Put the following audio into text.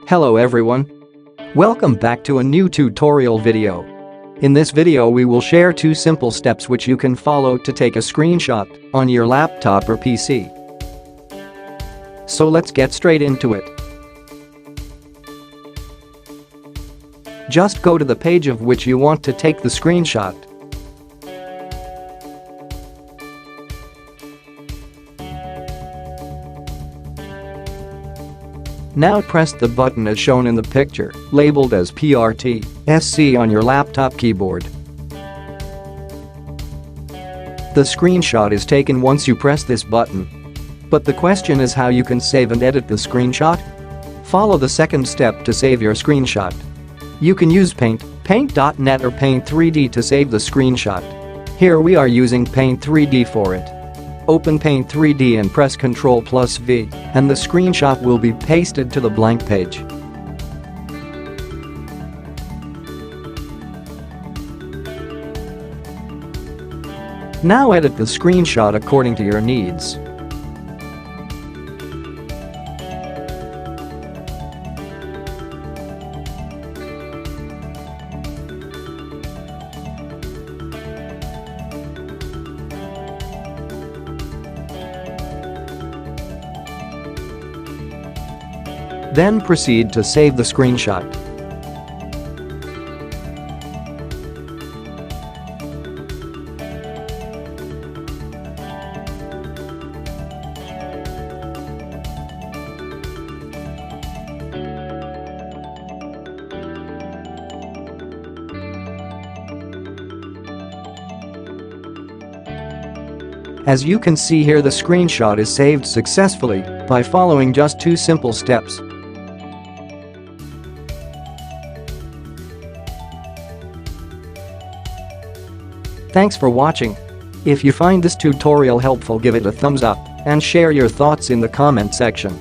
Hello everyone. Welcome back to a new tutorial video. In this video we will share 2 simple steps which you can follow to take a screenshot on your laptop or PC. So let's get straight into it. Just go to the page of which you want to take the screenshot. Now press the button as shown in the picture, labeled as PRT-SC on your laptop keyboard. The screenshot is taken once you press this button. But the question is how you can save and edit the screenshot? Follow the second step to save your screenshot. You can use Paint, Paint.net or Paint 3D to save the screenshot. Here we are using Paint 3D for it. Open Paint 3D and press Ctrl+V, and the screenshot will be pasted to the blank page. Now edit the screenshot according to your needs. Then proceed to save the screenshot. As you can see here, the screenshot is saved successfully by following just 2 simple steps. Thanks for watching. If you find this tutorial helpful, give it a thumbs up and share your thoughts in the comment section.